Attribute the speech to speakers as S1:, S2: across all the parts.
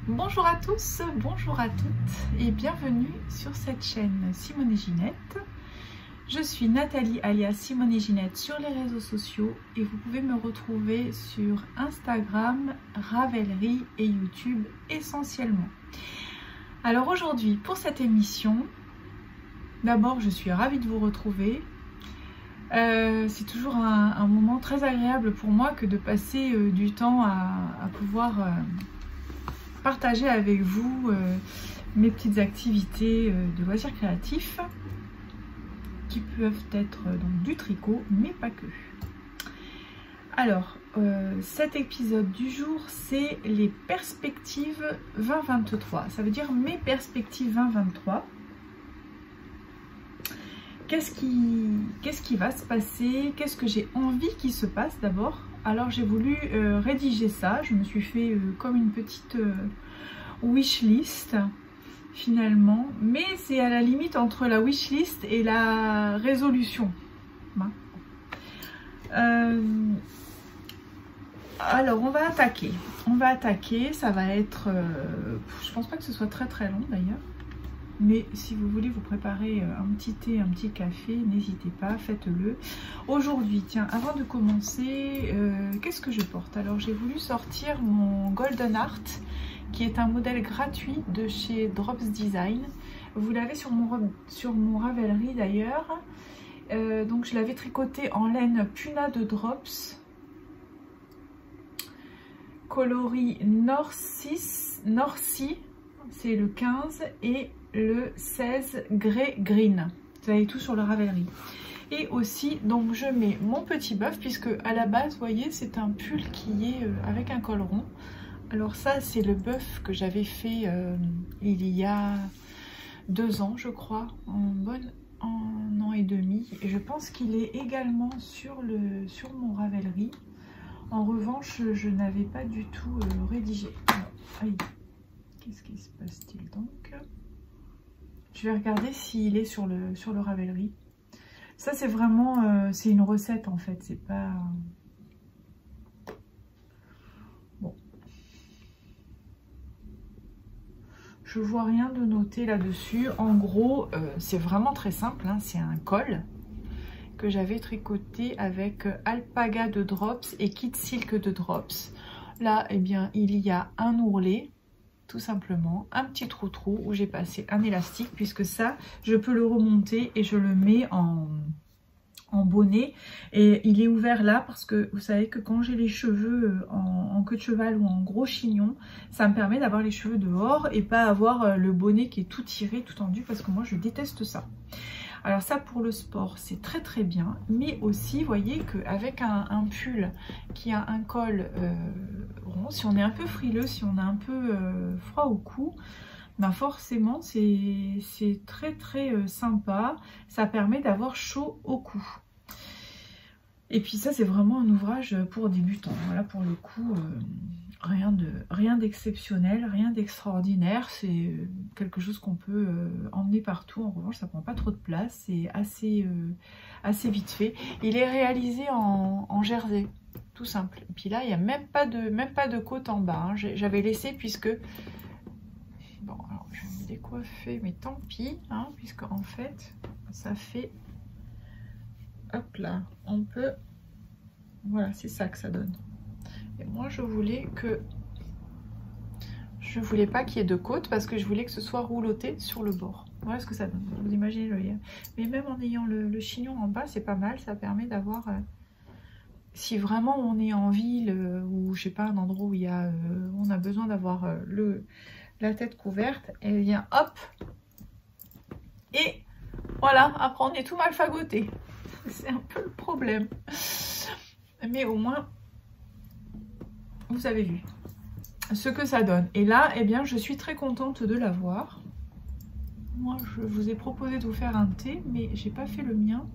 S1: Bonjour à tous, bonjour à toutes et bienvenue sur cette chaîne Simone et Ginette. Je suis Nathalie alias Simone et Ginette sur les réseaux sociaux et vous pouvez me retrouver sur Instagram, Ravelry et YouTube essentiellement. Alors aujourd'hui pour cette émission, d'abord je suis ravie de vous retrouver. C'est toujours un moment très agréable pour moi que de passer du temps à pouvoir partager avec vous mes petites activités de loisirs créatifs qui peuvent être donc du tricot mais pas que. Alors cet épisode du jour c'est les perspectives 2023, ça veut dire mes perspectives 2023. Qu'est-ce qui va se passer? Qu'est-ce que j'ai envie qu'il se passe d'abord? Alors j'ai voulu rédiger ça, je me suis fait comme une petite wishlist finalement, mais c'est à la limite entre la wishlist et la résolution. Alors on va attaquer, ça va être, je pense pas que ce soit très long d'ailleurs. Mais si vous voulez vous préparer un petit thé, un petit café, n'hésitez pas, faites-le. Aujourd'hui, tiens, avant de commencer, qu'est-ce que je porte? Alors j'ai voulu sortir mon Golden Art, qui est un modèle gratuit de chez Drops Design. Vous l'avez sur mon Ravelry d'ailleurs. Donc je l'avais tricoté en laine Puna de Drops. Coloris North Sea, c'est le 15 et le 16 Grey Green. Vous avez tout sur le Ravelry. Et aussi, donc je mets mon petit bœuf, puisque à la base, vous voyez, c'est un pull qui est avec un col rond. Alors ça, c'est le bœuf que j'avais fait il y a 2 ans, je crois, en an et demi. Et je pense qu'il est également sur mon Ravelry. En revanche, je n'avais pas du tout rédigé. Qu'est-ce qui se passe-t-il donc? Je vais regarder s'il est sur le Ravelry. Ça c'est vraiment, c'est une recette en fait, c'est pas... Bon. Je vois rien de noté là-dessus. En gros, c'est vraiment très simple, hein. C'est un col que j'avais tricoté avec Alpaga de Drops et Kit Silk de Drops. Là, eh bien, il y a un ourlet, tout simplement, un petit trou où j'ai passé un élastique, puisque ça je peux le remonter et je le mets en bonnet, et il est ouvert là parce que vous savez que quand j'ai les cheveux en queue de cheval ou en gros chignon, ça me permet d'avoir les cheveux dehors et pas avoir le bonnet qui est tout tiré, tout tendu, parce que moi je déteste ça. Alors ça pour le sport c'est très bien, mais aussi vous voyez qu'avec un pull qui a un col rond, si on est un peu frileux, si on a un peu froid au cou, ben forcément c'est très sympa, ça permet d'avoir chaud au cou. Et puis ça c'est vraiment un ouvrage pour débutants, voilà, pour le coup rien d'exceptionnel, rien d'extraordinaire, c'est quelque chose qu'on peut emmener partout. En revanche ça prend pas trop de place, c'est assez vite fait. Il est réalisé en jersey, tout simple. Et puis là il n'y a même pas de côte en bas, hein. J'avais laissé, puisque bon, alors je vais me décoiffer, mais tant pis, hein, puisque en fait ça fait, hop là, on peut, voilà, c'est ça que ça donne. Et moi je voulais pas qu'il y ait de côte, parce que je voulais que ce soit rouloté sur le bord. Voilà ce que ça donne, vous imaginez le lien. Mais même en ayant le chignon en bas, c'est pas mal, ça permet d'avoir, si vraiment on est en ville ou je sais pas, un endroit où il y a, on a besoin d'avoir la tête couverte, et bien hop, et voilà, après on est tout mal fagoté. C'est un peu le problème, mais au moins vous avez vu ce que ça donne. Et là, eh bien, je suis très contente de l'avoir. Moi, je vous ai proposé de vous faire un thé, mais j'ai pas fait le mien.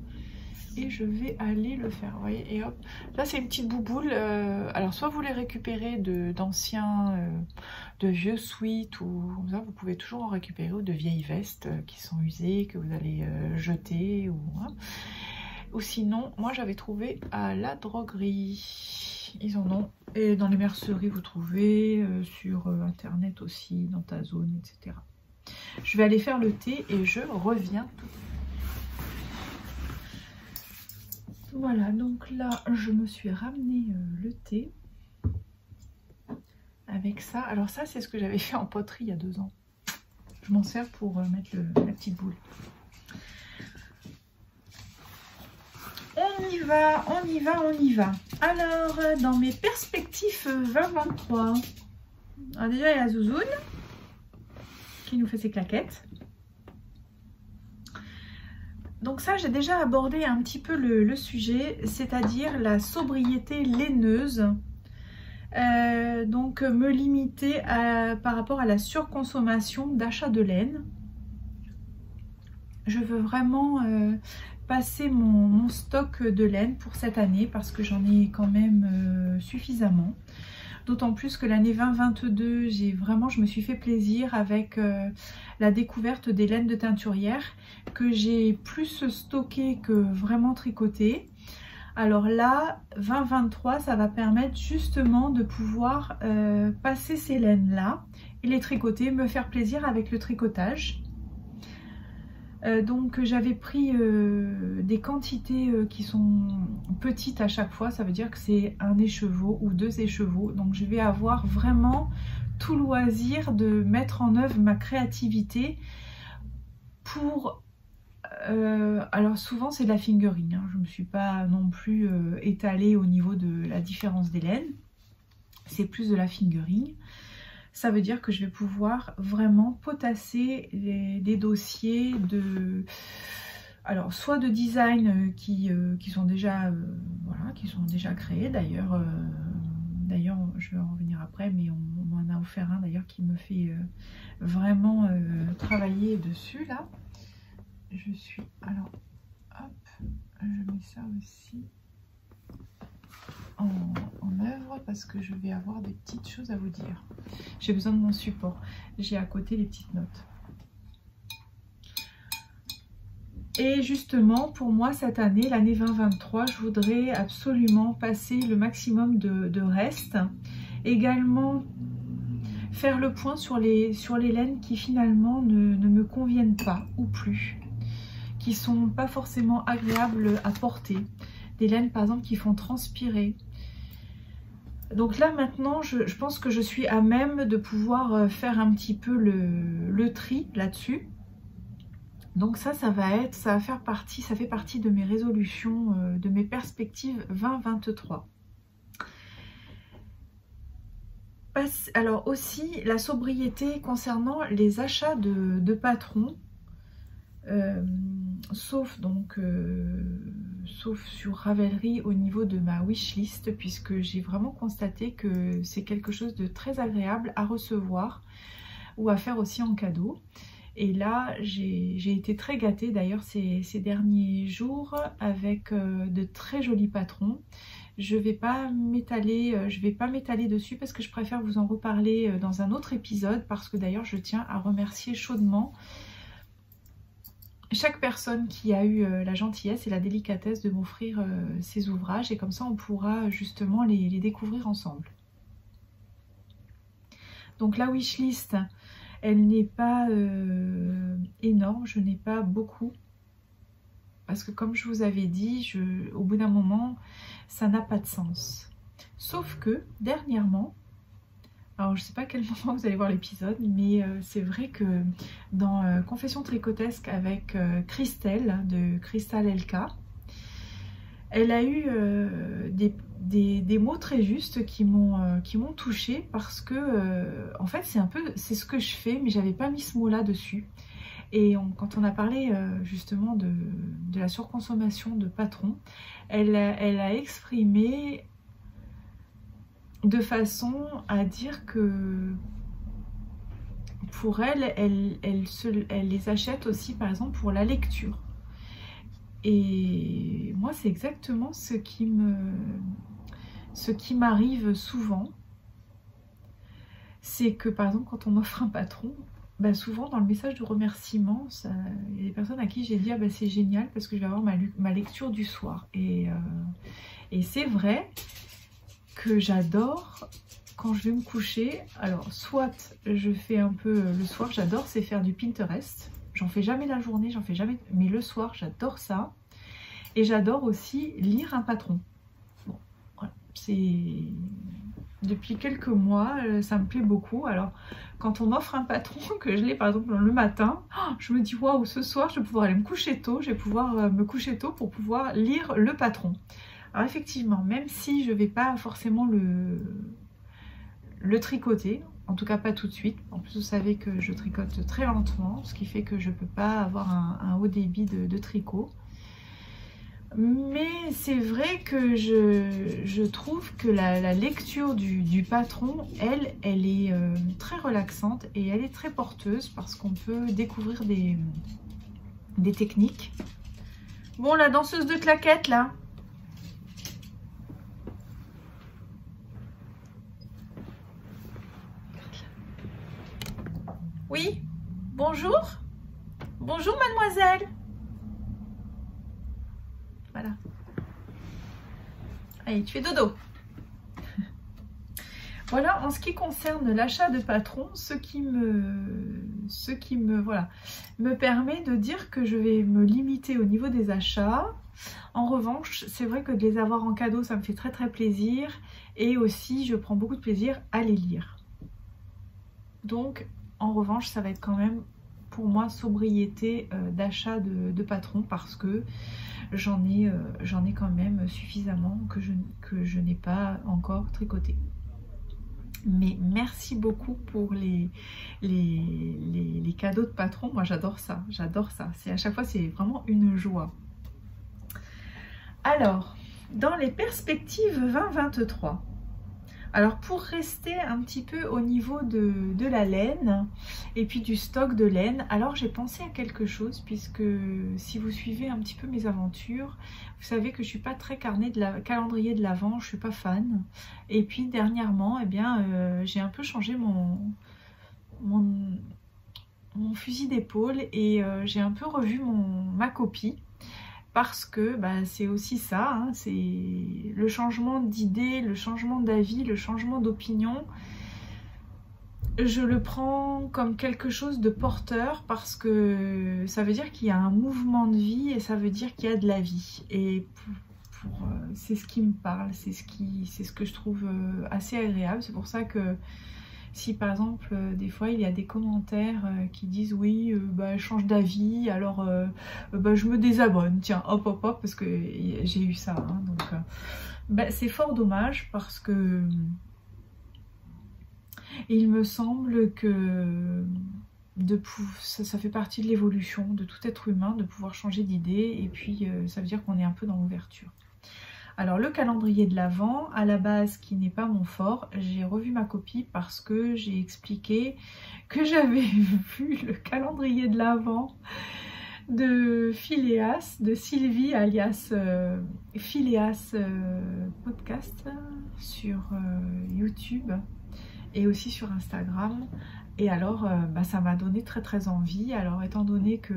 S1: Et je vais aller le faire, vous voyez, et hop. Là, c'est une petite bouboule. Alors, soit vous les récupérez d'anciens, de vieux sweats, ou comme ça, vous pouvez toujours en récupérer, ou de vieilles vestes qui sont usées, que vous allez jeter, ou... Hein. Ou sinon, moi, j'avais trouvé à la droguerie. oui, ils en ont. Et dans les merceries, vous trouvez, sur internet aussi, dans ta zone, etc. Je vais aller faire le thé et je reviens tout. Voilà, donc là, je me suis ramené le thé avec ça. Alors ça, c'est ce que j'avais fait en poterie il y a 2 ans. Je m'en sers pour mettre la petite boule. On y va, on y va, on y va. Alors, dans mes perspectives 2023, alors déjà il y a Zouzoune qui nous fait ses claquettes. Donc ça, j'ai déjà abordé un petit peu le sujet, c'est-à-dire la sobriété laineuse. Donc me limiter par rapport à la surconsommation d'achat de laine. Je veux vraiment passer mon stock de laine pour cette année parce que j'en ai quand même suffisamment. D'autant plus que l'année 2022, je me suis fait plaisir avec la découverte des laines de teinturière que j'ai plus stocké que vraiment tricoté. Alors là, 2023, ça va permettre justement de pouvoir passer ces laines-là et les tricoter, me faire plaisir avec le tricotage. Donc j'avais pris des quantités qui sont petites à chaque fois, ça veut dire que c'est 1 écheveau ou 2 écheveaux. Donc je vais avoir vraiment tout loisir de mettre en œuvre ma créativité pour... alors souvent c'est de la fingering, hein. Je ne me suis pas non plus étalée au niveau de la différence des laines, c'est plus de la fingering. Ça veut dire que je vais pouvoir vraiment potasser des dossiers de, alors soit de design qui sont déjà voilà, qui sont déjà créés. D'ailleurs je vais en revenir après, mais on m'en a offert un d'ailleurs qui me fait vraiment travailler dessus là. Je suis, alors hop, je mets ça aussi en œuvre parce que je vais avoir des petites choses à vous dire. J'ai besoin de mon support. J'ai à côté les petites notes. Et justement, pour moi, cette année, l'année 2023, je voudrais absolument passer le maximum de restes. Également, faire le point sur les laines qui finalement ne me conviennent pas ou plus. Qui sont pas forcément agréables à porter. Des laines, par exemple, qui font transpirer. Donc là maintenant je pense que je suis à même de pouvoir faire un petit peu le tri là-dessus. Donc ça fait partie de mes résolutions, de mes perspectives 2023. Alors aussi la sobriété concernant les achats de patrons. Sauf sur Ravelry au niveau de ma wishlist, puisque j'ai vraiment constaté que c'est quelque chose de très agréable à recevoir ou à faire aussi en cadeau. Et là j'ai été très gâtée d'ailleurs ces derniers jours avec de très jolis patrons. Je vais pas m'étaler dessus parce que je préfère vous en reparler dans un autre épisode, parce que d'ailleurs je tiens à remercier chaudement chaque personne qui a eu la gentillesse et la délicatesse de m'offrir ces ouvrages, et comme ça on pourra justement les découvrir ensemble. Donc la wishlist, elle n'est pas énorme, je n'ai pas beaucoup, parce que comme je vous avais dit, au bout d'un moment, ça n'a pas de sens. Sauf que dernièrement, alors je ne sais pas à quel moment vous allez voir l'épisode, mais c'est vrai que dans Confession tricotesque avec Christelle de Crystal LK, elle a eu des mots très justes qui m'ont touchée, parce que en fait c'est ce que je fais, mais j'avais pas mis ce mot là dessus. Et quand on a parlé justement de la surconsommation de patrons, elle a exprimé de façon à dire que pour elle les achète aussi par exemple pour la lecture. Et moi c'est exactement ce qui m'arrive souvent. C'est que par exemple quand on m'offre un patron, bah souvent dans le message de remerciement, il y a des personnes à qui j'ai dit ah bah c'est génial parce que je vais avoir ma lecture du soir. Et c'est vrai. que j'adore quand je vais me coucher. Alors soit je fais un peu le soir, j'adore, c'est faire du Pinterest. J'en fais jamais la journée, j'en fais jamais, mais le soir j'adore ça. Et j'adore aussi lire un patron. Bon, voilà, c'est depuis quelques mois, ça me plaît beaucoup. Alors quand on m'offre un patron, que je l'ai par exemple le matin, je me dis waouh, ce soir je vais pouvoir aller me coucher tôt, je vais pouvoir me coucher tôt pour pouvoir lire le patron. Alors effectivement, même si je ne vais pas forcément le tricoter, en tout cas pas tout de suite. En plus vous savez que je tricote très lentement, ce qui fait que je ne peux pas avoir un haut débit de tricot. Mais c'est vrai que je trouve que la lecture du patron, elle est très relaxante et elle est très porteuse parce qu'on peut découvrir des techniques. Bon, la danseuse de claquettes là. Oui, bonjour. Bonjour mademoiselle. Voilà. Allez, tu fais dodo. Voilà, en ce qui concerne l'achat de patron, ce qui me permet de dire que je vais me limiter au niveau des achats. En revanche, c'est vrai que de les avoir en cadeau, ça me fait très plaisir. Et aussi, je prends beaucoup de plaisir à les lire. Donc, en revanche, ça va être quand même pour moi sobriété d'achat de patron parce que j'en ai quand même suffisamment que je n'ai pas encore tricoté. Mais merci beaucoup pour les cadeaux de patron. Moi j'adore ça, à chaque fois c'est vraiment une joie. Alors, dans les perspectives 2023, alors pour rester un petit peu au niveau de la laine et puis du stock de laine, alors j'ai pensé à quelque chose puisque si vous suivez un petit peu mes aventures, vous savez que je suis pas très calendrier de l'Avent, je suis pas fan. Et puis dernièrement, eh bien, j'ai un peu changé mon fusil d'épaule et j'ai un peu revu ma copie. Parce que bah, c'est aussi ça, hein, c'est le changement d'idée, le changement d'avis, le changement d'opinion. Je le prends comme quelque chose de porteur parce que ça veut dire qu'il y a un mouvement de vie et ça veut dire qu'il y a de la vie. Et c'est ce qui me parle, c'est ce que je trouve assez agréable. C'est pour ça que si par exemple des fois il y a des commentaires qui disent oui bah, je change d'avis alors bah, je me désabonne, tiens hop hop hop, parce que j'ai eu ça hein, donc bah, c'est fort dommage parce que il me semble que ça fait partie de l'évolution de tout être humain de pouvoir changer d'idée et puis ça veut dire qu'on est un peu dans l'ouverture. Alors le calendrier de l'Avent, à la base qui n'est pas mon fort, j'ai revu ma copie parce que j'ai expliqué que j'avais vu le calendrier de l'Avent de Phileas, de Sylvie alias Phileas podcast sur YouTube et aussi sur Instagram. Et alors bah, ça m'a donné très envie. Alors étant donné que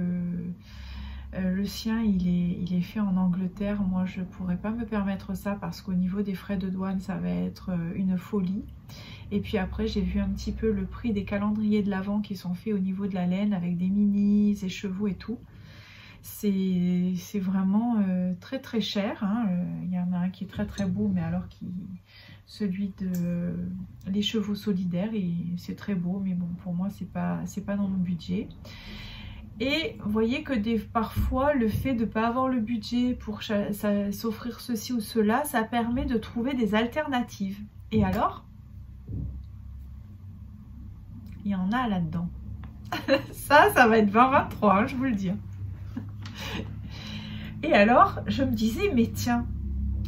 S1: le sien il est fait en Angleterre, moi je pourrais pas me permettre ça parce qu'au niveau des frais de douane ça va être une folie. Et puis après j'ai vu un petit peu le prix des calendriers de l'Avent qui sont faits au niveau de la laine avec des minis, des chevaux et tout. C'est vraiment très cher hein. Il y en a un qui est très beau, mais alors celui de les chevaux solidaires, et c'est très beau, mais bon pour moi c'est pas dans mon budget. Et vous voyez que parfois le fait de ne pas avoir le budget pour s'offrir ceci ou cela, ça permet de trouver des alternatives. Et alors, il y en a là-dedans. ça va être 2023, hein, je vous le dis. Et alors, je me disais, mais tiens,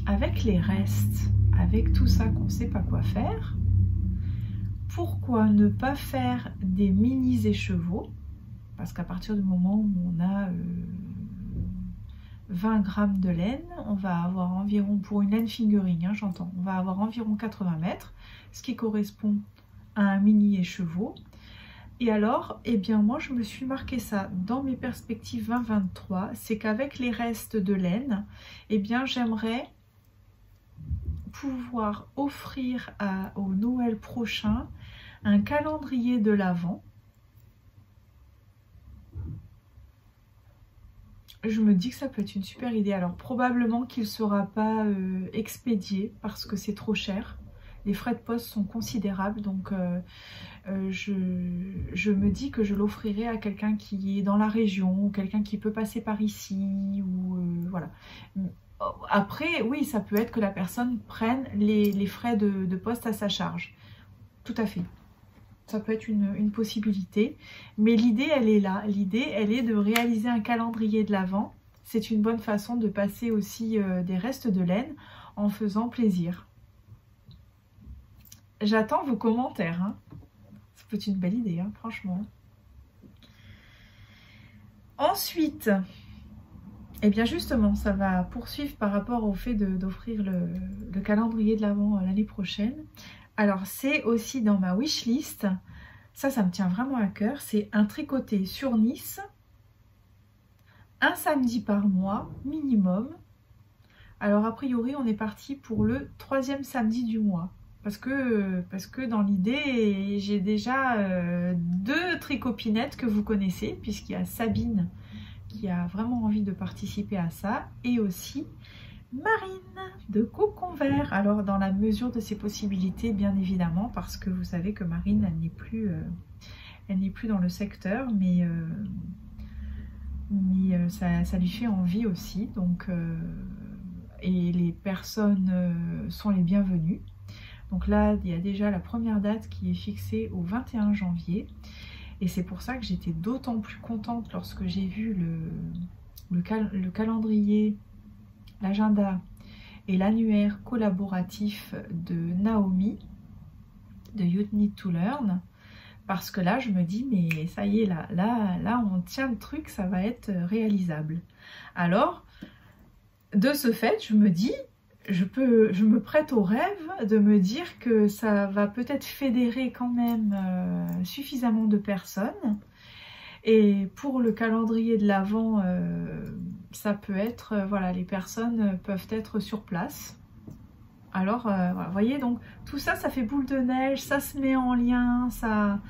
S1: avec les restes, avec tout ça qu'on ne sait pas quoi faire, pourquoi ne pas faire des mini écheveaux? Parce qu'à partir du moment où on a 20 grammes de laine, on va avoir environ, pour une laine fingering, hein, j'entends, on va avoir environ 80 mètres, ce qui correspond à un mini écheveau. Et alors, eh bien moi je me suis marqué ça dans mes perspectives 2023, c'est qu'avec les restes de laine, eh bien j'aimerais pouvoir offrir au Noël prochain un calendrier de l'Avent. Je me dis que ça peut être une super idée. Alors probablement qu'il ne sera pas expédié parce que c'est trop cher. Les frais de poste sont considérables, donc je me dis que je l'offrirai à quelqu'un qui est dans la région, ou quelqu'un qui peut passer par ici, ou voilà. Après, oui, ça peut être que la personne prenne les frais de poste à sa charge. Tout à fait. Ça peut être une possibilité. Mais l'idée, elle est là. L'idée, elle est de réaliser un calendrier de l'Avent. C'est une bonne façon de passer aussi des restes de laine en faisant plaisir. J'attends vos commentaires. Hein. Ça peut être une belle idée, hein, franchement. Ensuite, eh bien justement, ça va poursuivre par rapport au fait d'offrir le calendrier de l'Avent l'année prochaine. Alors, c'est aussi dans ma wishlist. Ça me tient vraiment à cœur. C'est un tricoté sur Nice. Un samedi par mois, minimum. Alors, a priori, on est parti pour le 3e samedi du mois. Parce que dans l'idée, j'ai déjà 2 tricopinettes que vous connaissez, puisqu'il y a Sabine qui a vraiment envie de participer à ça, et aussi Marine de Cocon Vert. Alors dans la mesure de ses possibilités, bien évidemment, parce que vous savez que Marine, elle n'est plus dans le secteur, mais ça lui fait envie aussi. Donc, et les personnes sont les bienvenues. Donc là, il y a déjà la première date qui est fixée au 21 janvier. Et c'est pour ça que j'étais d'autant plus contente lorsque j'ai vu le calendrier, l'agenda et l'annuaire collaboratif de Naomi, de You Need to Learn. Parce que là, je me dis, mais ça y est, là, on tient le truc, ça va être réalisable. Alors, de ce fait, je me dis, je me prête au rêve de me dire que ça va peut-être fédérer quand même suffisamment de personnes. Et pour le calendrier de l'Avent, ça peut être, voilà, les personnes peuvent être sur place. Alors, voilà, vous voyez, donc tout ça, ça fait boule de neige, ça se met en lien, ça...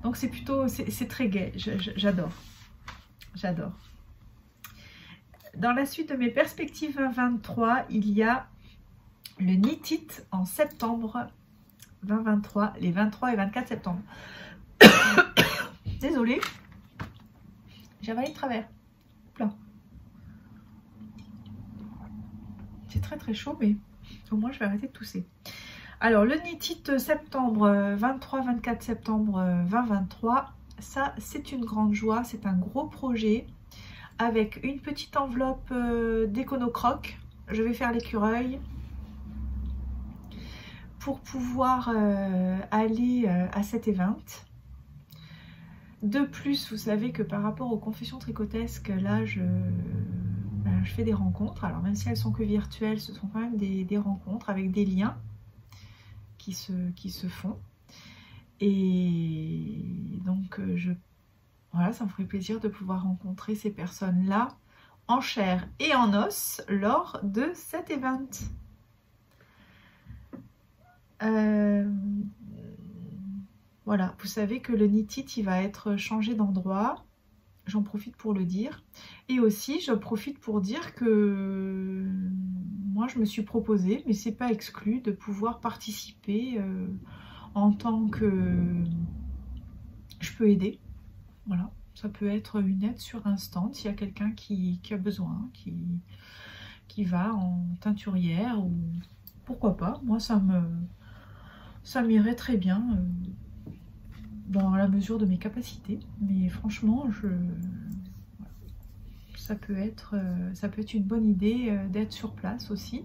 S1: Donc c'est plutôt, c'est très gai, j'adore, j'adore. Dans la suite de mes perspectives 2023, il y a le Knit It en septembre 2023, les 23 et 24 septembre. Désolée, j'ai avalé de travers. Plein. C'est très très chaud, mais au moins je vais arrêter de tousser. Alors le Knit It septembre 23-24 septembre 2023, ça c'est une grande joie, c'est un gros projet avec une petite enveloppe d'Econocroc. Je vais faire l'écureuil pour pouvoir aller à cet event. De plus, vous savez que par rapport aux confessions tricotesques, là je fais des rencontres. Alors même si elles sont que virtuelles, ce sont quand même des rencontres avec des liens qui se font. Et donc voilà, ça me ferait plaisir de pouvoir rencontrer ces personnes-là en chair et en os lors de cet event. Voilà, vous savez que le Knit It, il va être changé d'endroit. J'en profite pour le dire. Et aussi, je profite pour dire que moi, je me suis proposée, mais c'est pas exclu, de pouvoir participer en tant que... Je peux aider. Voilà, ça peut être une aide sur un stand s'il y a quelqu'un qui a besoin, qui va en teinturière ou pourquoi pas. Moi, ça m'irait très bien dans la mesure de mes capacités. Mais franchement, ça peut être une bonne idée d'être sur place aussi.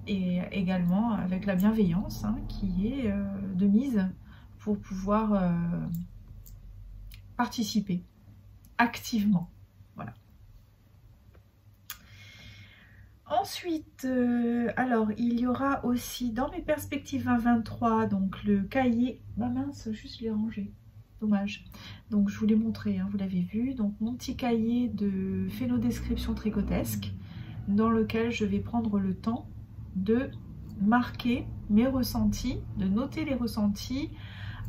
S1: Et également avec la bienveillance qui est de mise pour pouvoir participer activement. Voilà. Ensuite, alors il y aura aussi dans mes perspectives 2023 donc le cahier. Ah mince, juste je l'ai rangé. Dommage. Donc je vous l'ai montré, hein, vous l'avez vu. Donc mon petit cahier de phénodescription tricotesque dans lequel je vais prendre le temps de marquer mes ressentis, de noter les ressentis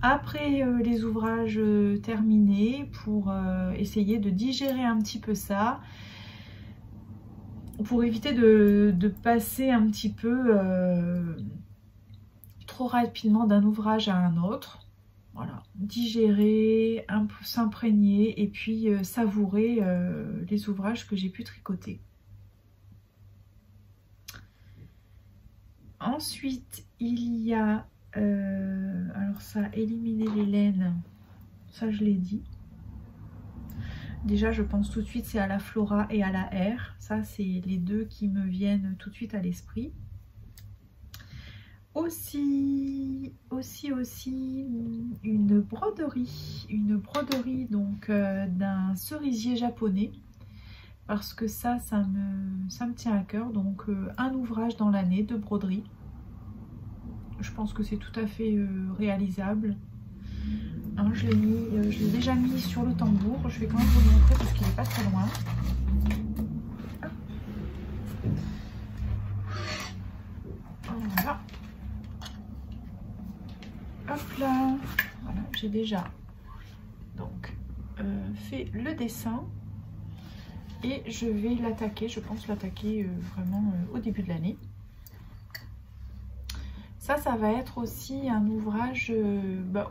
S1: après les ouvrages terminés pour essayer de digérer un petit peu ça, pour éviter de passer un petit peu trop rapidement d'un ouvrage à un autre. Voilà, digérer, un peu s'imprégner et puis savourer les ouvrages que j'ai pu tricoter. Ensuite, il y a, alors ça, éliminer les laines, ça je l'ai dit. Déjà, je pense tout de suite, c'est à la Flora et à la R. Ça, c'est les deux qui me viennent tout de suite à l'esprit. Aussi une broderie donc d'un cerisier japonais, parce que ça me tient à cœur. Donc un ouvrage dans l'année de broderie. Je pense que c'est tout à fait réalisable. Hein, je l'ai déjà mis sur le tambour. Je vais quand même vous le montrer parce qu'il n'est pas très loin. Voilà. Hop là. Voilà, j'ai déjà donc fait le dessin. Et je vais l'attaquer, je pense l'attaquer vraiment au début de l'année. Ça va être aussi un ouvrage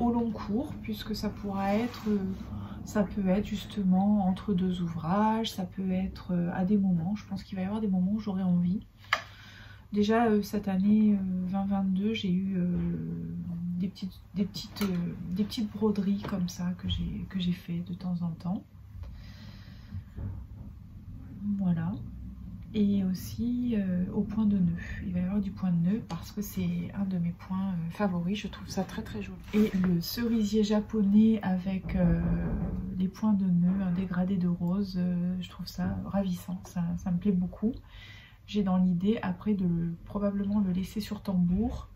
S1: au long cours, puisque ça pourra être, ça peut être justement entre deux ouvrages, ça peut être à des moments. Je pense qu'il va y avoir des moments où j'aurai envie. Déjà cette année 2022, j'ai eu des petites broderies comme ça que j'ai fait de temps en temps. Voilà. Et aussi au point de nœud. Il va y avoir du point de nœud parce que c'est un de mes points favoris. Je trouve ça très très joli. Et le cerisier japonais avec les points de nœud, un dégradé de rose, je trouve ça ravissant. Ça me plaît beaucoup. J'ai dans l'idée après de probablement le laisser sur tambour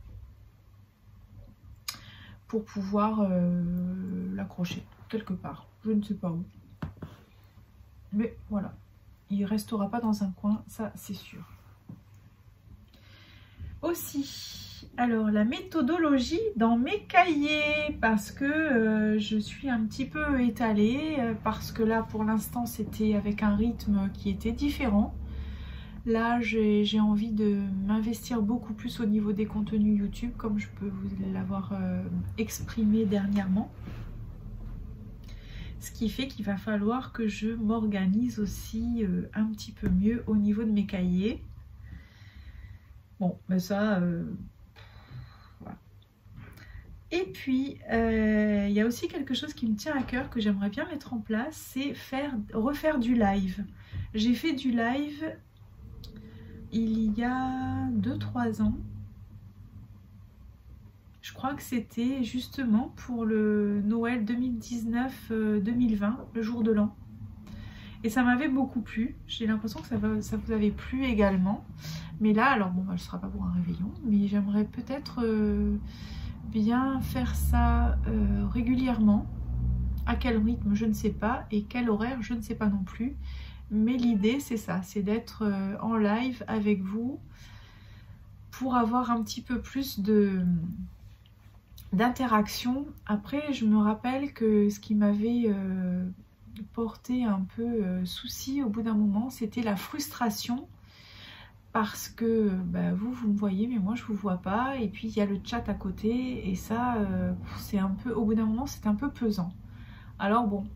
S1: pour pouvoir l'accrocher quelque part. Je ne sais pas où. Mais voilà. Il ne restera pas dans un coin, ça c'est sûr. Aussi, alors la méthodologie dans mes cahiers, parce que je suis un petit peu étalée, parce que là pour l'instant c'était avec un rythme qui était différent. Là j'ai envie de m'investir beaucoup plus au niveau des contenus YouTube, comme je peux vous l'avoir exprimé dernièrement. Ce qui fait qu'il va falloir que je m'organise aussi un petit peu mieux au niveau de mes cahiers. Bon, mais ça, voilà. Et puis, il y a aussi quelque chose qui me tient à cœur, que j'aimerais bien mettre en place, c'est refaire du live. J'ai fait du live il y a 2-3 ans. Je crois que c'était justement pour le Noël 2019-2020, le jour de l'an. Et ça m'avait beaucoup plu. J'ai l'impression que ça vous avait plu également. Mais là, alors bon, ce ne sera pas pour un réveillon, mais j'aimerais peut-être bien faire ça régulièrement. À quel rythme, je ne sais pas. Et quel horaire, je ne sais pas non plus. Mais l'idée, c'est ça, c'est d'être en live avec vous pour avoir un petit peu plus d'interaction. Après, je me rappelle que ce qui m'avait porté un peu souci au bout d'un moment, c'était la frustration, parce que vous me voyez mais moi je vous vois pas, et puis il y a le chat à côté, et ça c'est un peu, au bout d'un moment c'est un peu pesant. Alors bon,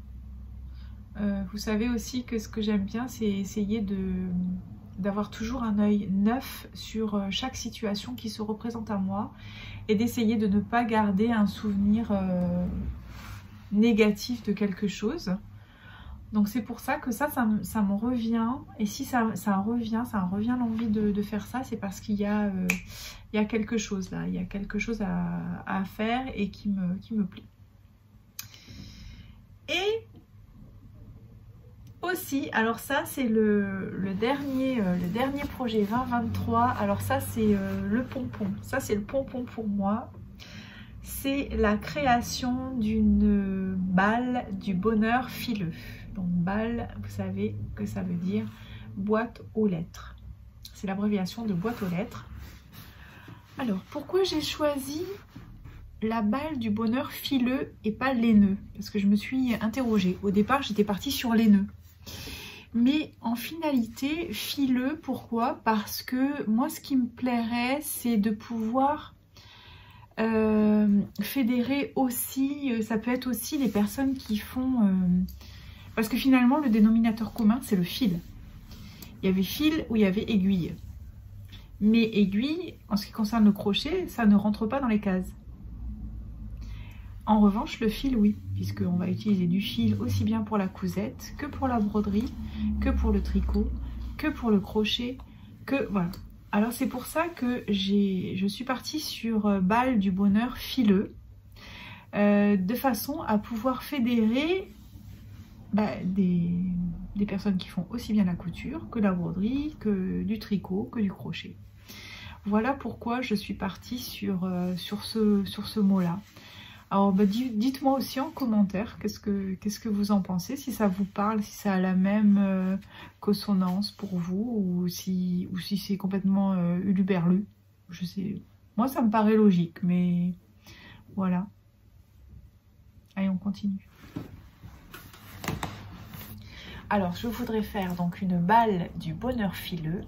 S1: vous savez aussi que ce que j'aime bien, c'est essayer d'avoir toujours un œil neuf sur chaque situation qui se représente à moi, et d'essayer de ne pas garder un souvenir négatif de quelque chose. Donc c'est pour ça que ça me revient. Et si ça revient l'envie de faire ça, c'est parce qu'il y a quelque chose là, il y a quelque chose à faire et qui me plaît. Et aussi, alors ça c'est le dernier projet 2023. Alors ça c'est le pompon. Ça c'est le pompon pour moi. C'est la création d'une balle du bonheur fileux. Donc balle, vous savez que ça veut dire boîte aux lettres. C'est l'abréviation de boîte aux lettres. Alors, pourquoi j'ai choisi la balle du bonheur fileux et pas laineux? Parce que je me suis interrogée. Au départ, j'étais partie sur laineux. Mais en finalité, fileux, pourquoi? Parce que moi, ce qui me plairait, c'est de pouvoir fédérer aussi, ça peut être aussi les personnes qui font... parce que finalement, le dénominateur commun, c'est le fil. Il y avait fil ou il y avait aiguille. Mais aiguille, en ce qui concerne le crochet, ça ne rentre pas dans les cases. En revanche, le fil, oui, puisqu'on va utiliser du fil aussi bien pour la cousette, que pour la broderie, que pour le tricot, que pour le crochet, que voilà. Alors c'est pour ça que je suis partie sur balle du bonheur fileux, de façon à pouvoir fédérer des personnes qui font aussi bien la couture, que la broderie, que du tricot, que du crochet. Voilà pourquoi je suis partie sur ce mot-là. Alors dites-moi aussi en commentaire qu'est-ce que vous en pensez, si ça vous parle, si ça a la même consonance pour vous, ou si c'est complètement huluberlu. Je sais, moi ça me paraît logique, mais voilà. Allez, on continue. Alors je voudrais faire donc une balle du bonheur fileux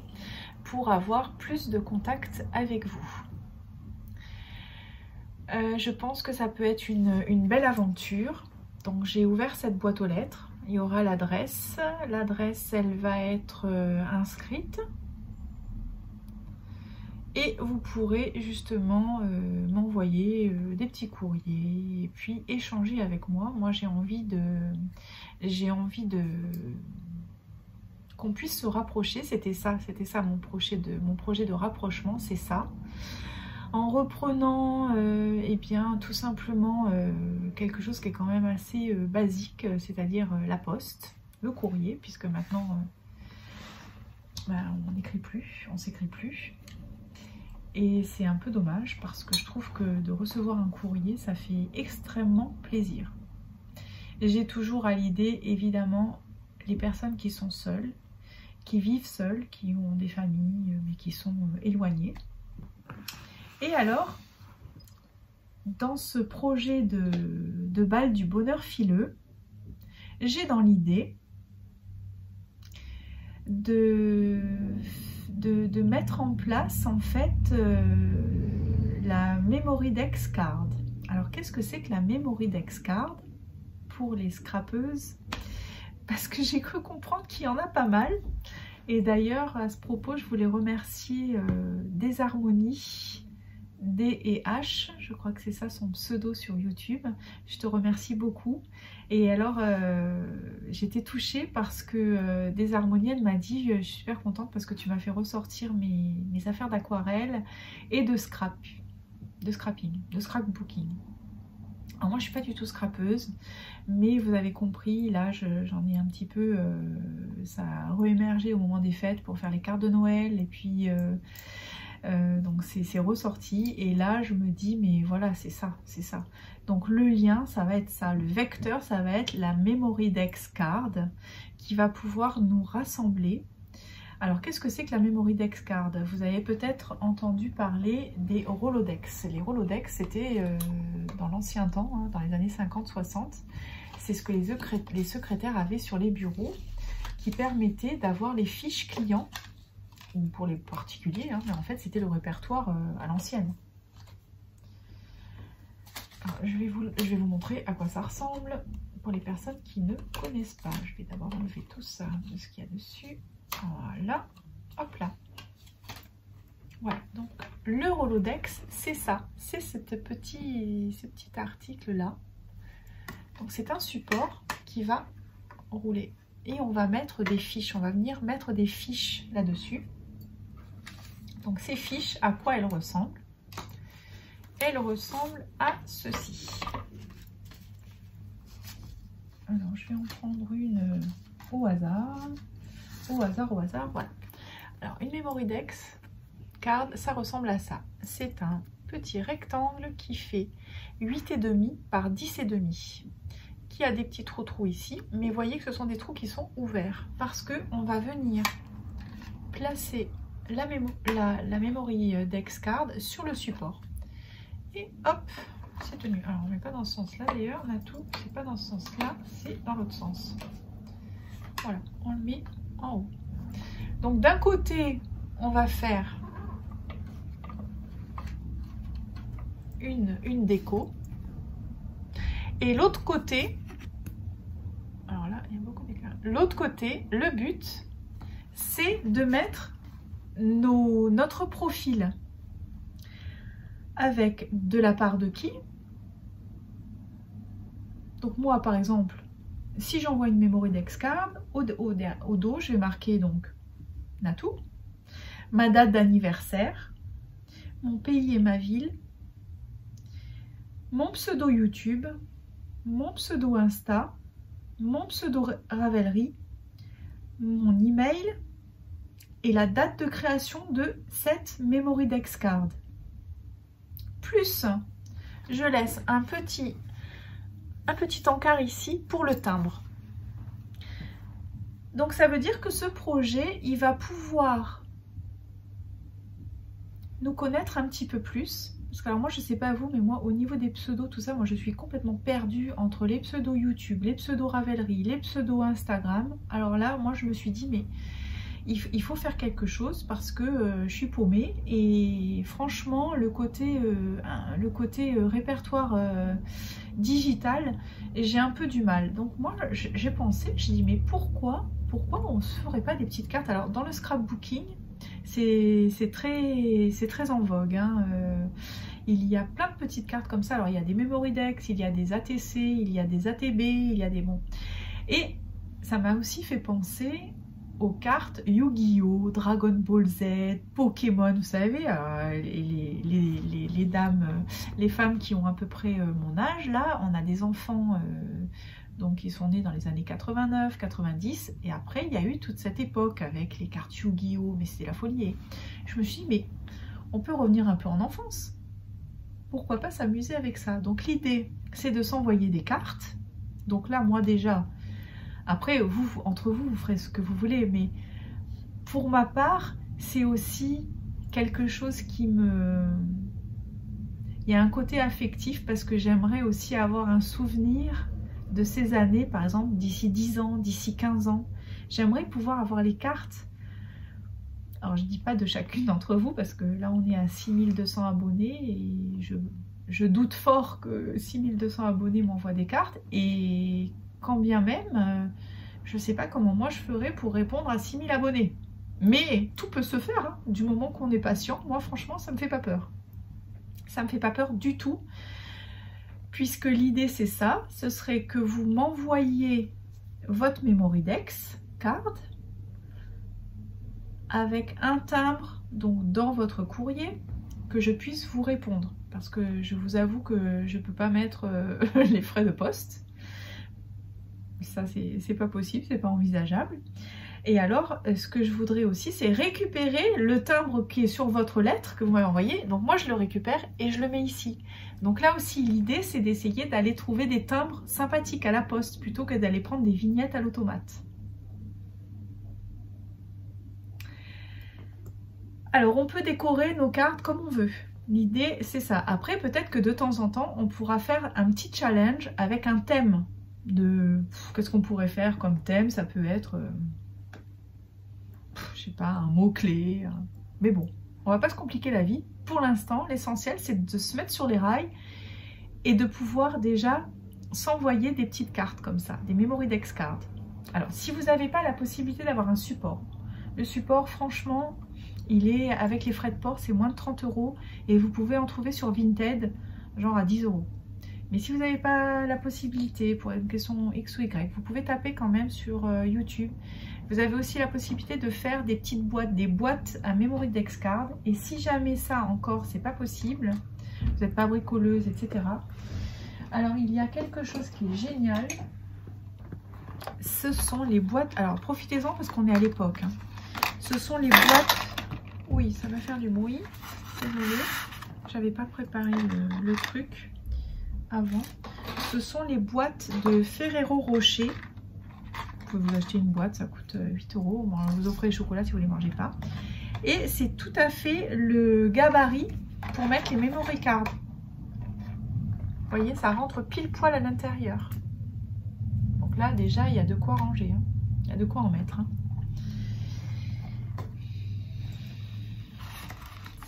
S1: pour avoir plus de contact avec vous. Je pense que ça peut être une belle aventure. Donc j'ai ouvert cette boîte aux lettres. Il y aura l'adresse. L'adresse, elle va être inscrite. Et vous pourrez justement m'envoyer des petits courriers et puis échanger avec moi. Moi j'ai envie qu'on puisse se rapprocher. C'était ça mon projet de rapprochement, c'est ça. En reprenant eh bien, tout simplement quelque chose qui est quand même assez basique, c'est-à-dire la poste, le courrier, puisque maintenant on n'écrit plus, on s'écrit plus. Et c'est un peu dommage parce que je trouve que de recevoir un courrier, ça fait extrêmement plaisir. J'ai toujours à l'idée, évidemment, les personnes qui sont seules, qui vivent seules, qui ont des familles, mais qui sont éloignées. Et alors, dans ce projet de balle du bonheur fileux, j'ai dans l'idée de mettre en place en fait la Memory Dex Card. Alors qu'est-ce que c'est que la Memory Dex Card pour les scrapeuses? Parce que j'ai cru comprendre qu'il y en a pas mal. Et d'ailleurs à ce propos, je voulais remercier Desharmonies, D et H, je crois que c'est ça son pseudo sur YouTube. Je te remercie beaucoup. Et alors j'étais touchée parce que Desharmonies, elle m'a dit je suis super contente parce que tu m'as fait ressortir mes affaires d'aquarelle et de scrapping, de scrapbooking. Alors moi je suis pas du tout scrapeuse, mais vous avez compris, là j'en ai un petit peu, ça a réémergé au moment des fêtes pour faire les cartes de Noël et puis donc c'est ressorti et là je me dis mais voilà c'est ça. Donc le lien ça va être ça, le vecteur ça va être la Memory Dex Card qui va pouvoir nous rassembler. Alors qu'est-ce que c'est que la Memory Dex Card? Vous avez peut-être entendu parler des Rolodex. Les Rolodex c'était dans l'ancien temps, hein, dans les années 50-60. C'est ce que les secrétaires avaient sur les bureaux qui permettait d'avoir les fiches clients ou pour les particuliers, hein, mais en fait c'était le répertoire à l'ancienne. Je vais vous montrer à quoi ça ressemble pour les personnes qui ne connaissent pas. Je vais d'abord enlever tout ça de ce qu'il y a dessus. Voilà, hop là. Voilà, donc le Rolodex, c'est ça, c'est ce petit article là. Donc c'est un support qui va rouler et on va mettre des fiches, on va venir mettre des fiches là-dessus. Donc ces fiches, à quoi elles ressemblent? Elles ressemblent à ceci. Alors je vais en prendre une au hasard, voilà. Alors une Memory Dex Card, ça ressemble à ça. C'est un petit rectangle qui fait 8,5 par 10,5, qui a des petits trous ici, mais voyez que ce sont des trous qui sont ouverts parce que on va venir placer la memory dex card sur le support. Et hop, c'est tenu. Alors on ne met pas dans ce sens-là d'ailleurs, on a tout, c'est pas dans ce sens-là, c'est dans l'autre sens. Voilà, on le met en haut. Donc d'un côté, on va faire une déco. Et l'autre côté, alors là, il y a beaucoup d'écart. L'autre côté, le but, c'est de mettre notre profil avec de la part de qui. Donc moi, par exemple, si j'envoie une memory dex card, au dos, je vais marquer donc Natou, ma date d'anniversaire, mon pays et ma ville, mon pseudo YouTube, mon pseudo Insta, mon pseudo Ravelry, mon email et la date de création de cette memory dex card. Plus, je laisse un petit encart ici pour le timbre. Donc ça veut dire que ce projet, il va pouvoir nous connaître un petit peu plus. Parce que alors moi je sais pas vous, mais moi au niveau des pseudos, tout ça, moi je suis complètement perdue entre les pseudos YouTube, les pseudos Ravelry, les pseudos Instagram. Alors là, moi je me suis dit mais il faut faire quelque chose parce que je suis paumée et franchement le côté répertoire digital, j'ai un peu du mal. Donc moi j'ai pensé, j'ai dit mais pourquoi on ne se ferait pas des petites cartes? Alors dans le scrapbooking, c'est très en vogue, hein. Il y a plein de petites cartes comme ça. Alors il y a des memory dex, il y a des ATC, il y a des ATB, il y a des bons. Et ça m'a aussi fait penser aux cartes Yu-Gi-Oh, Dragon Ball Z, Pokémon, vous savez, les dames, les femmes qui ont à peu près mon âge, là, on a des enfants donc ils sont nés dans les années 89, 90, et après il y a eu toute cette époque avec les cartes Yu-Gi-Oh, mais c'était la folie. Et je me suis dit, mais on peut revenir un peu en enfance. Pourquoi pas s'amuser avec ça? Donc l'idée, c'est de s'envoyer des cartes. Donc là, moi déjà, après, vous, entre vous, vous ferez ce que vous voulez, mais pour ma part, c'est aussi quelque chose qui me... Il y a un côté affectif parce que j'aimerais aussi avoir un souvenir de ces années, par exemple, d'ici 10 ans, d'ici 15 ans. J'aimerais pouvoir avoir les cartes. Alors, je ne dis pas de chacune d'entre vous parce que là, on est à 6200 abonnés et je doute fort que 6200 abonnés m'envoient des cartes. Et quand bien même, je ne sais pas comment moi je ferais pour répondre à 6000 abonnés. Mais tout peut se faire, hein, du moment qu'on est patient. Moi, franchement, ça ne me fait pas peur. Ça ne me fait pas peur du tout. Puisque l'idée, c'est ça. Ce serait que vous m'envoyiez votre memory dex card avec un timbre donc dans votre courrier que je puisse vous répondre. Parce que je vous avoue que je ne peux pas mettre les frais de poste. Ça, c'est pas possible, c'est pas envisageable. Et alors, ce que je voudrais aussi, c'est récupérer le timbre qui est sur votre lettre que vous m'avez envoyé. Donc moi, je le récupère et je le mets ici. Donc là aussi, l'idée, c'est d'essayer d'aller trouver des timbres sympathiques à la poste plutôt que d'aller prendre des vignettes à l'automate. Alors, on peut décorer nos cartes comme on veut. L'idée, c'est ça. Après, peut-être que de temps en temps, on pourra faire un petit challenge avec un thème. Qu'est-ce qu'on pourrait faire comme thème? Ça peut être... je sais pas, un mot-clé. Mais bon, on va pas se compliquer la vie. Pour l'instant, l'essentiel, c'est de se mettre sur les rails et de pouvoir déjà s'envoyer des petites cartes comme ça, des memory dex cards. Alors, si vous n'avez pas la possibilité d'avoir un support, le support, franchement, il est, avec les frais de port, c'est moins de 30 € et vous pouvez en trouver sur Vinted, genre à 10 €. Mais si vous n'avez pas la possibilité, pour une question X ou Y, vous pouvez taper quand même sur YouTube. Vous avez aussi la possibilité de faire des petites boîtes, des boîtes à memory dex card. Et si jamais ça encore, c'est pas possible, vous n'êtes pas bricoleuse, etc. Alors il y a quelque chose qui est génial. Ce sont les boîtes. Alors profitez-en parce qu'on est à l'époque. Hein. Ce sont les boîtes. Oui, ça va faire du bruit. Désolée, j'avais pas préparé le truc avant. Ce sont les boîtes de Ferrero Rocher. Vous pouvez vous acheter une boîte, ça coûte 8 €. Bon, vous offrez les chocolats si vous ne les mangez pas. Et c'est tout à fait le gabarit pour mettre les memory cards. Vous voyez, ça rentre pile poil à l'intérieur. Donc là, déjà, il y a de quoi ranger. Hein. Il y a de quoi en mettre. Hein.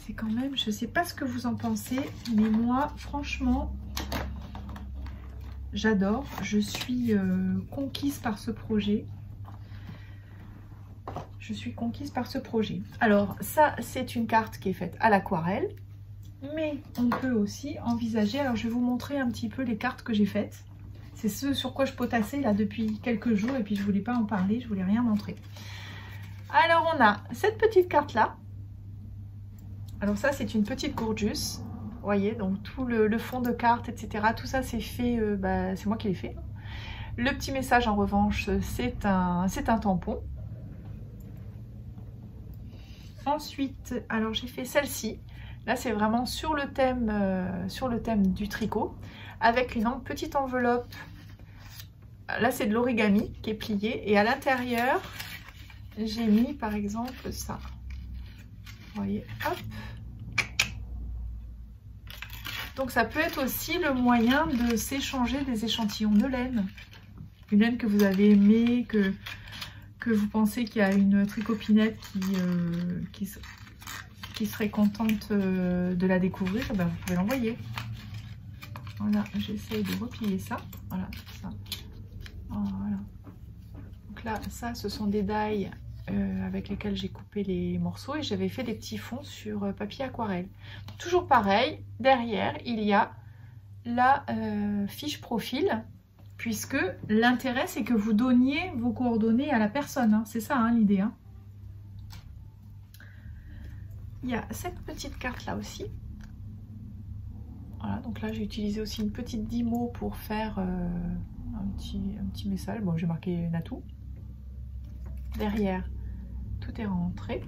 S1: C'est quand même, je ne sais pas ce que vous en pensez, mais moi, franchement, j'adore. Je suis conquise par ce projet. Je suis conquise par ce projet. Alors, ça, c'est une carte qui est faite à l'aquarelle. Mais on peut aussi envisager, alors je vais vous montrer un petit peu les cartes que j'ai faites. C'est ce sur quoi je potassais là depuis quelques jours et puis je voulais pas en parler, je voulais rien montrer. Alors on a cette petite carte là. Alors ça c'est une petite Gorgeous. Vous voyez, donc tout le fond de carte, etc. Tout ça c'est fait, c'est moi qui l'ai fait. Le petit message en revanche, c'est un tampon. Ensuite, alors j'ai fait celle-ci. Là, c'est vraiment sur le thème du tricot, avec une petite enveloppe. Là, c'est de l'origami qui est plié. Et à l'intérieur, j'ai mis, par exemple, ça. Vous voyez, hop. Donc, ça peut être aussi le moyen de s'échanger des échantillons de laine. Une laine que vous avez aimée, que vous pensez qu'il y a une tricopinette qui serait contente de la découvrir, ben vous pouvez l'envoyer. Voilà, j'essaye de replier ça. Voilà, ça. Voilà. Donc là, ça, ce sont des die avec lesquels j'ai coupé les morceaux et j'avais fait des petits fonds sur papier aquarelle. Toujours pareil, derrière, il y a la fiche profil, puisque l'intérêt, c'est que vous donniez vos coordonnées à la personne. Hein. C'est ça, hein, l'idée. Hein. Il y a cette petite carte là aussi. Voilà, donc là j'ai utilisé aussi une petite 10 mots pour faire un petit message. Bon, j'ai marqué Natou. Derrière, tout est rentré.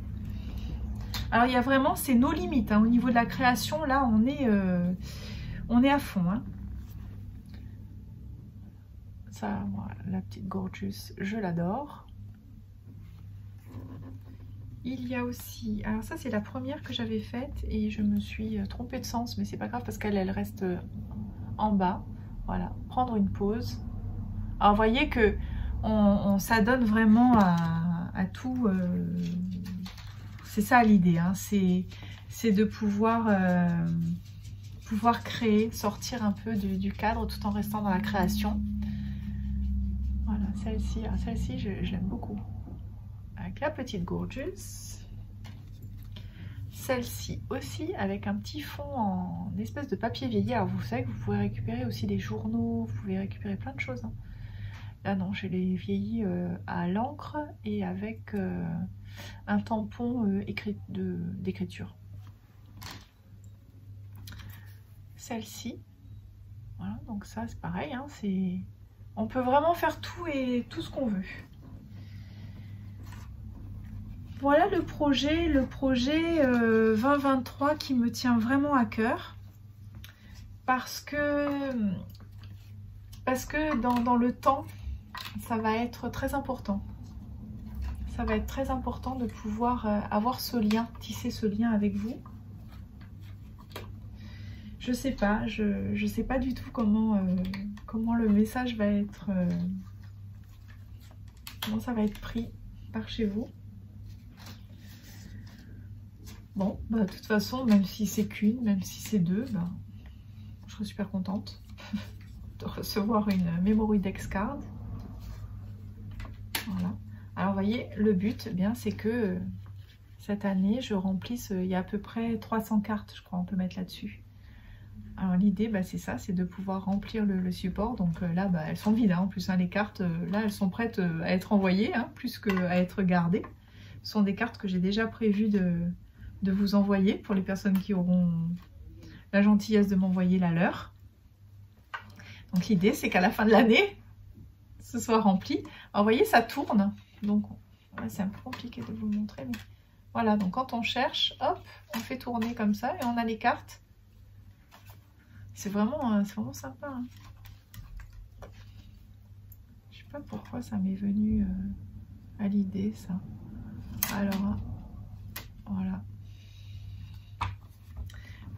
S1: Alors il y a vraiment, c'est nos limites. Hein. Au niveau de la création, là on est à fond. Hein. Ça, moi, la petite Gorgeous, je l'adore. Il y a aussi, alors ça c'est la première que j'avais faite et je me suis trompée de sens, mais c'est pas grave parce qu'elle reste en bas. Voilà, prendre une pause. Alors vous voyez que ça donne vraiment à tout. C'est ça l'idée, hein, c'est de pouvoir créer, sortir un peu du cadre tout en restant dans la création. Voilà, celle-ci je l'aime beaucoup. Avec la petite Gorgeous. Celle-ci aussi avec un petit fond en espèce de papier vieilli. Alors vous savez que vous pouvez récupérer aussi des journaux, vous pouvez récupérer plein de choses. Hein. Là non, je l'ai vieilli à l'encre et avec un tampon d'écriture. Celle-ci, voilà, donc ça c'est pareil, hein, on peut vraiment faire tout et tout ce qu'on veut. Voilà le projet 2023 qui me tient vraiment à cœur parce que dans le temps, ça va être très important. Ça va être très important de pouvoir avoir ce lien, tisser ce lien avec vous. Je sais pas, je sais pas du tout comment le message va être, comment ça va être pris par chez vous. Bon, bah, de toute façon, même si c'est qu'une, même si c'est deux, bah, je serais super contente de recevoir une Memory Dex Card. Voilà. Alors, vous voyez, le but, eh bien, c'est que cette année, je remplisse, il y a à peu près 300 cartes, je crois, on peut mettre là-dessus. Alors, l'idée, bah, c'est ça, c'est de pouvoir remplir le support. Donc là, bah, elles sont vides, hein, en plus, hein, les cartes, là, elles sont prêtes à être envoyées, hein, plus qu'à être gardées. Ce sont des cartes que j'ai déjà prévues de vous envoyer pour les personnes qui auront la gentillesse de m'envoyer la leur. Donc l'idée c'est qu'à la fin de l'année ce soit rempli. Alors vous voyez ça tourne, donc ouais, c'est un peu compliqué de vous le montrer, mais voilà, donc quand on cherche, hop, on fait tourner comme ça et on a les cartes. C'est vraiment sympa. Hein. Je sais pas pourquoi ça m'est venu à l'idée ça. Alors Voilà.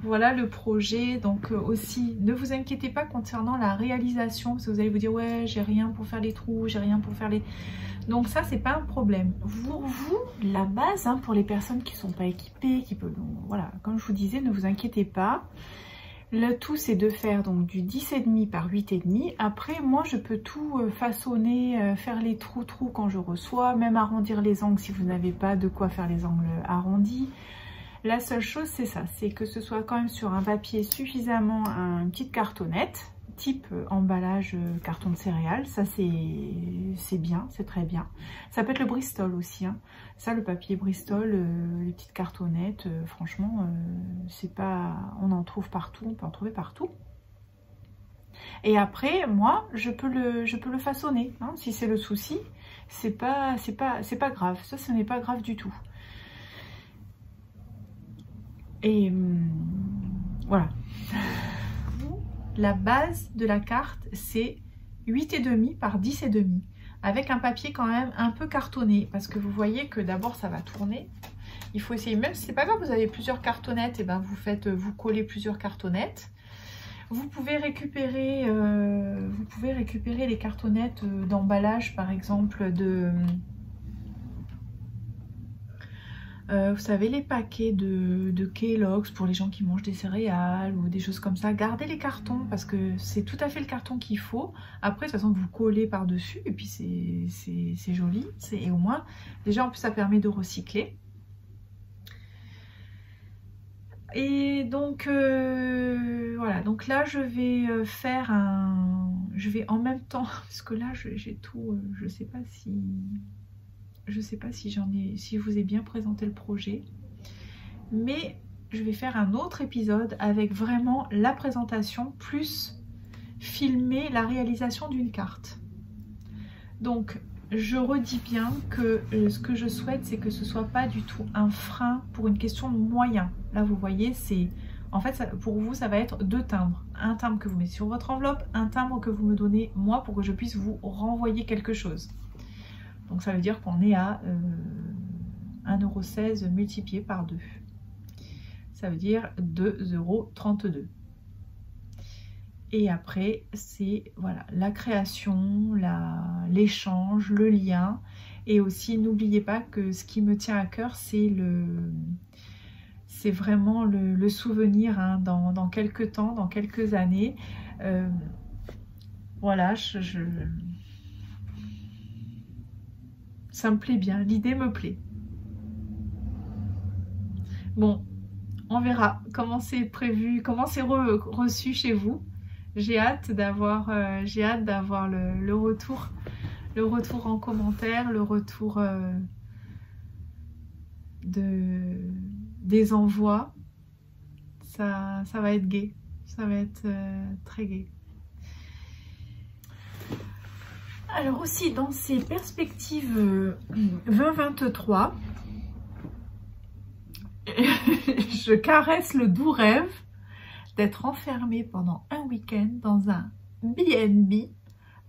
S1: Voilà le projet. Donc aussi, ne vous inquiétez pas concernant la réalisation, parce que vous allez vous dire ouais, j'ai rien pour faire les trous, j'ai rien pour faire les... Donc ça, c'est pas un problème. Pour vous, la base, hein, pour les personnes qui sont pas équipées, qui peuvent... Donc, voilà, comme je vous disais, ne vous inquiétez pas. Le tout, c'est de faire donc du 10,5 par 8,5. Après, moi, je peux tout façonner, faire les trous quand je reçois, même arrondir les angles si vous n'avez pas de quoi faire les angles arrondis. La seule chose, c'est ça, c'est que ce soit quand même sur un papier suffisamment, une petite cartonnette, type emballage carton de céréales. Ça, c'est bien, c'est très bien. Ça peut être le Bristol aussi, hein. Ça, le papier Bristol, les petites cartonnettes, franchement, c'est pas... On en trouve partout, on peut en trouver partout. Et après, moi, je peux le façonner, hein, si c'est le souci. C'est pas grave, ça, ce n'est pas grave du tout. Et voilà. La base de la carte, c'est 8,5 par 10,5. Avec un papier quand même un peu cartonné. Parce que vous voyez que d'abord, ça va tourner. Il faut essayer, même si c'est pas grave, vous avez plusieurs cartonnettes, et ben vous collez plusieurs cartonnettes. Vous pouvez récupérer les cartonnettes d'emballage, par exemple, de... vous savez, les paquets de Kellogg's pour les gens qui mangent des céréales ou des choses comme ça. Gardez les cartons parce que c'est tout à fait le carton qu'il faut. Après, de toute façon, vous collez par-dessus et puis c'est joli. Et au moins, déjà, en plus, ça permet de recycler. Et donc, voilà. Donc là, je vais faire un... Je vais en même temps... Parce que là, j'ai tout... je sais pas si... Je sais pas si si je vous ai bien présenté le projet, mais je vais faire un autre épisode avec vraiment la présentation plus filmer la réalisation d'une carte. Donc je redis bien que ce que je souhaite, c'est que ce soit pas du tout un frein pour une question de moyens. Là vous voyez, c'est en fait pour vous ça va être 2 timbres. Un timbre que vous mettez sur votre enveloppe, un timbre que vous me donnez moi pour que je puisse vous renvoyer quelque chose. Donc ça veut dire qu'on est à 1,16 € multiplié par 2. Ça veut dire 2,32 €. Et après, c'est voilà, la création, l'échange, le lien. Et aussi, n'oubliez pas que ce qui me tient à cœur, c'est vraiment le souvenir, hein, dans quelques temps, dans quelques années. Voilà, ça me plaît bien, l'idée me plaît. Bon, on verra comment c'est prévu, comment c'est reçu chez vous. J'ai hâte d'avoir le retour en commentaire, le retour des envois. Ça va être gai, ça va être très gai. Alors aussi dans ces perspectives 2023, je caresse le doux rêve d'être enfermée pendant un week-end dans un B&B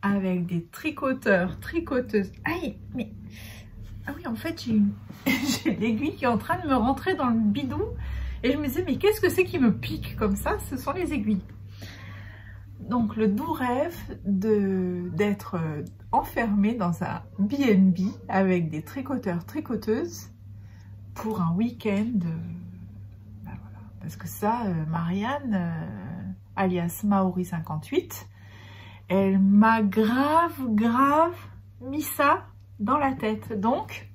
S1: avec des tricoteuses. Aïe, mais... Ah oui, en fait, j'ai l'aiguille qui est en train de me rentrer dans le bidon. Et je me disais, mais qu'est-ce que c'est qui me pique comme ça? Ce sont les aiguilles. Donc, le doux rêve d'être enfermée dans un B&B avec des tricoteuses pour un week-end. Ben voilà. Parce que ça, Marianne, alias Maori58, elle m'a grave mis ça dans la tête. Donc,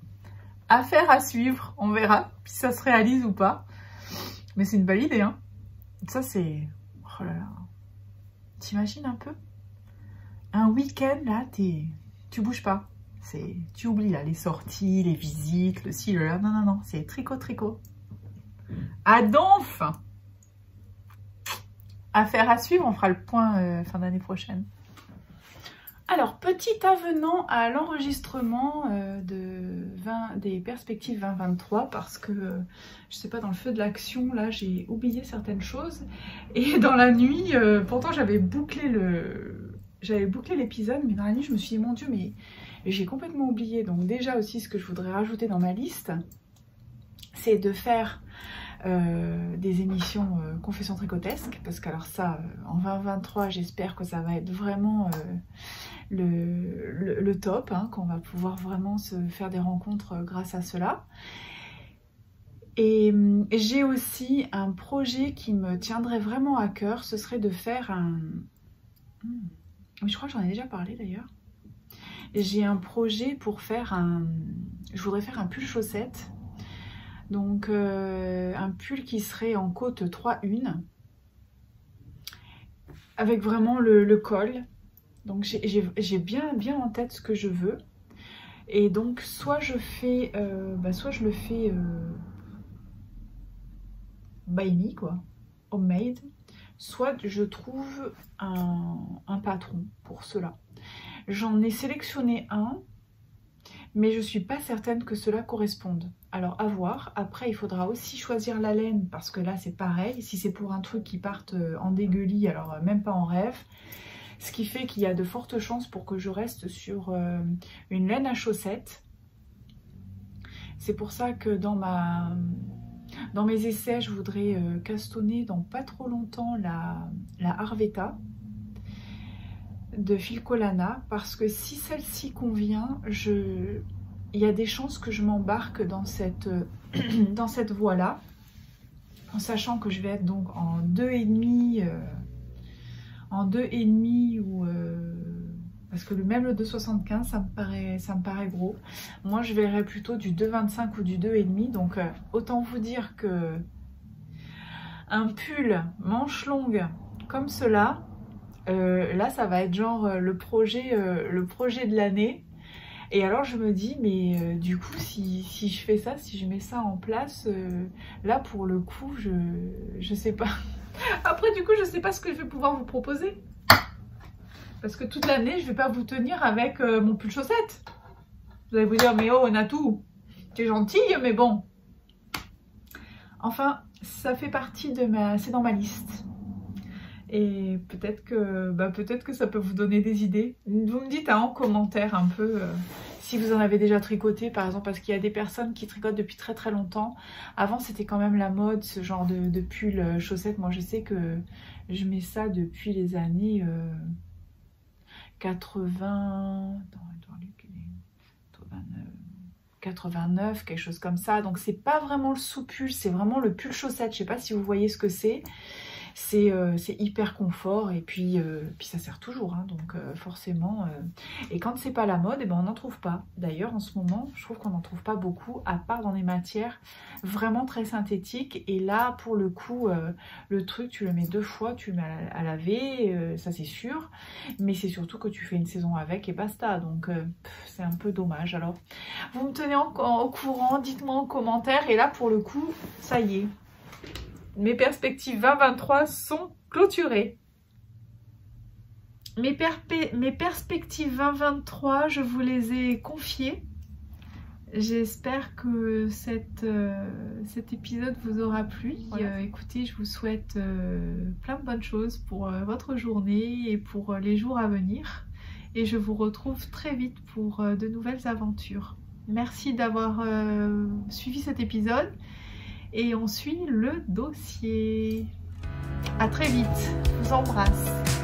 S1: affaire à suivre. On verra si ça se réalise ou pas. Mais c'est une belle idée, hein. Ça, c'est... Oh là là. T'imagines un peu? Un week-end, là, tu bouges pas. Tu oublies, là, les sorties, les visites, le ci, le là. Non, non, non. C'est tricot. À donf! Affaire à suivre. On fera le point fin d'année prochaine. Alors, petit avenant à l'enregistrement des perspectives 2023 parce que, je sais pas, dans le feu de l'action, là, j'ai oublié certaines choses. Et dans la nuit, pourtant j'avais bouclé l'épisode, mais dans la nuit, je me suis dit, mon Dieu, mais j'ai complètement oublié. Donc déjà aussi, ce que je voudrais rajouter dans ma liste, c'est de faire des émissions confessions tricotesques, parce que alors ça, en 2023, j'espère que ça va être vraiment le top, hein, qu'on va pouvoir vraiment se faire des rencontres grâce à cela. Et j'ai aussi un projet qui me tiendrait vraiment à cœur, ce serait de faire un... Je crois que j'en ai déjà parlé d'ailleurs. J'ai un projet pour faire un... Je voudrais faire un pull chaussette. Donc un pull qui serait en côte 3-1. Avec vraiment le col. Donc j'ai bien en tête ce que je veux. Et donc soit je fais... soit je le fais... by me, quoi. Homemade. Soit je trouve un patron pour cela. J'en ai sélectionné un, mais je ne suis pas certaine que cela corresponde. Alors à voir. Après, il faudra aussi choisir la laine, parce que là c'est pareil. Si c'est pour un truc qui parte en dégueulis, alors même pas en rêve. Ce qui fait qu'il y a de fortes chances pour que je reste sur une laine à chaussettes. C'est pour ça que dans mes essais, je voudrais castonner dans pas trop longtemps la Arvetta de Filcolana, parce que si celle-ci convient, il y a des chances que je m'embarque dans cette voie-là, en sachant que je vais être donc en 2,5 ou parce que même le 2,75 ça me paraît gros. Moi je verrais plutôt du 2,25 ou du 2,5, donc autant vous dire que un pull manche longue comme cela, là ça va être genre le projet de l'année. Et alors je me dis, mais du coup si je fais ça, si je mets ça en place, là pour le coup je sais pas. Après du coup je sais pas ce que je vais pouvoir vous proposer. Parce que toute l'année je vais pas vous tenir avec mon pull chaussette. Vous allez vous dire, mais oh Natou, t'es gentille, mais bon. Enfin, ça fait partie de c'est dans ma liste. Et peut-être que ça peut vous donner des idées. Vous me dites en commentaire un peu si vous en avez déjà tricoté, par exemple, parce qu'il y a des personnes qui tricotent depuis très très longtemps. Avant c'était quand même la mode, ce genre de pull chaussettes. Moi je sais que je mets ça depuis les années 80... Attends, 89, quelque chose comme ça. Donc c'est pas vraiment le sous-pull, c'est vraiment le pull chaussette. Je sais pas si vous voyez ce que c'est. C'est hyper confort et puis ça sert toujours, hein, donc forcément. Et quand c'est pas la mode, eh ben, on n'en trouve pas. D'ailleurs, en ce moment, je trouve qu'on n'en trouve pas beaucoup, à part dans des matières vraiment très synthétiques. Et là, pour le coup, le truc, tu le mets 2 fois, tu le mets à laver, ça c'est sûr. Mais c'est surtout que tu fais une saison avec et basta. Donc c'est un peu dommage. Alors, vous me tenez au courant, dites-moi en commentaire. Et là, pour le coup, ça y est. Mes perspectives 2023 sont clôturées. Mes perspectives 2023, je vous les ai confiées. J'espère que cet épisode vous aura plu. Voilà. Écoutez, je vous souhaite plein de bonnes choses pour votre journée et pour les jours à venir. Et je vous retrouve très vite pour de nouvelles aventures. Merci d'avoir suivi cet épisode. Et on suit le dossier. À très vite, je vous embrasse.